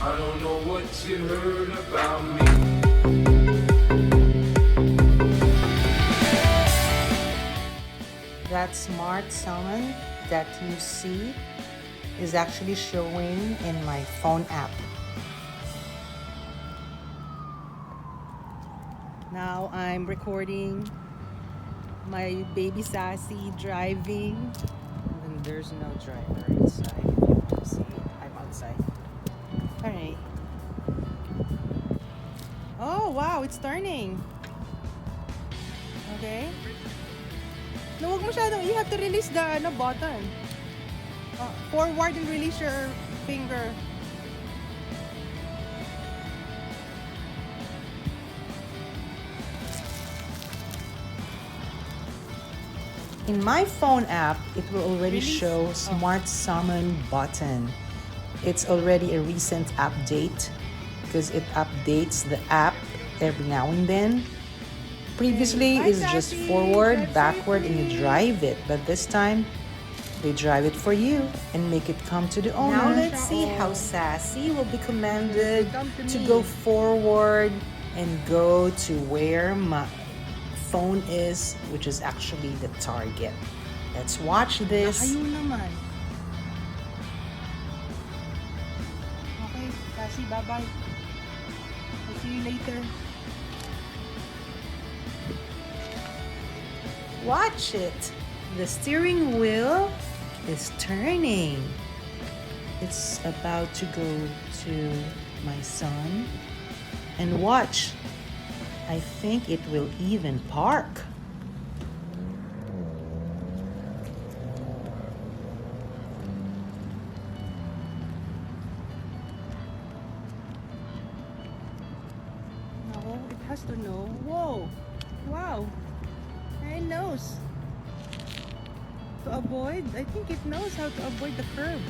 I don't know what you heard about me. That smart summon that you see is actually showing in my phone app. Now I'm recording my baby Sassy driving. And there's no driver inside. If you want to see it, I'm outside. Alright. Oh wow, it's turning. Okay. No, wag masyadong. You have to release the button. Forward and release your finger. In my phone app, it will already show Smart Summon button. It's already a recent update because it updates the app every now and then. Previously, it's just forward, backward, and you drive it. But this time, they drive it for you and make it come to the owner. Now let's see how Sassy will be commanded to go forward and go to where my phone is, which is actually the target. Let's watch this. Ayun naman. Okay, Sassy, bye-bye. I'll see you later. Watch it. The steering wheel is turning. It's about to go to my son. And watch. I think it will even park. No, it has to know. Whoa. Wow. It knows to avoid. I think it knows how to avoid the curb.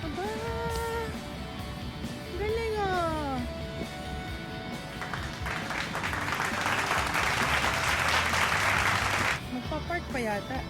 Aba! Galing ah! Magpa-park pa yata.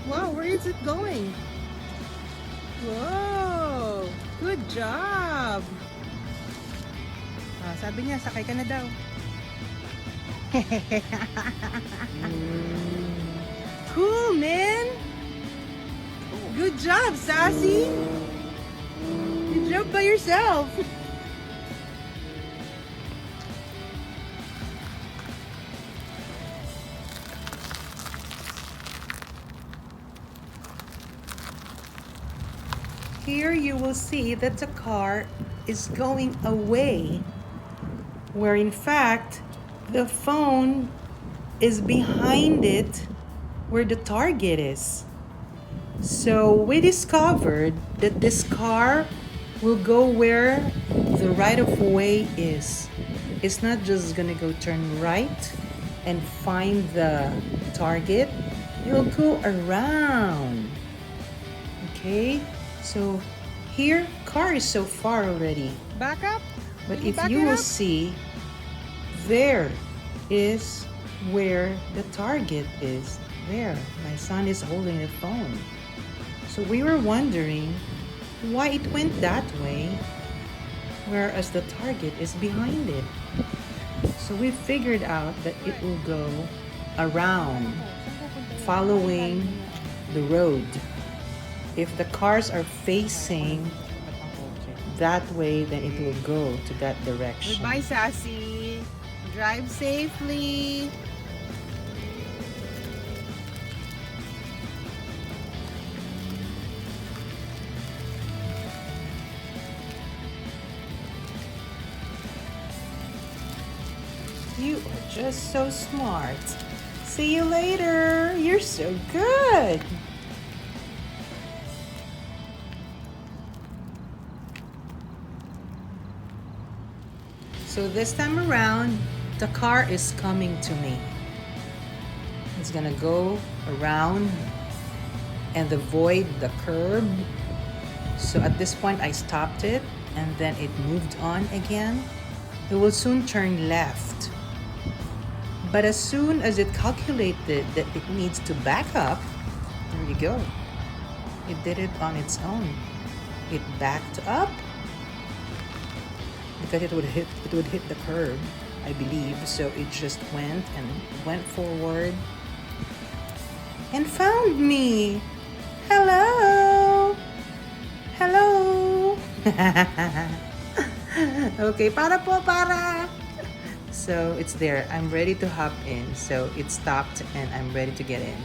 Wow, where is it going? Whoa! Good job! Sabi niya, sakay ka na daw. Cool, man! Good job, Sassy! You jumped by yourself! Here you will see that the car is going away, where in fact the phone is behind it where the target is. So we discovered that this car will go where the right of way is. It's not just gonna go turn right and find the target. You'll go around. Okay? So here, car is so far already. Back up. But if you will see, there is where the target is. There, my son is holding the phone. So we were wondering why it went that way, whereas the target is behind it. So we figured out that it will go around, following the road. If the cars are facing that way, then it will go to that direction. Goodbye, Sassy. Drive safely. You are just so smart. See you later. You're so good. So this time around, the car is coming to me. It's gonna go around and avoid the curb. So at this point, I stopped it and then it moved on again. It will soon turn left. But as soon as it calculated that it needs to back up, there you go. It did it on its own. It backed up because it would hit the curb, I believe. So it just went forward and found me. Hello. Hello. Okay, para. So it's there. I'm ready to hop in. So it stopped and I'm ready to get in.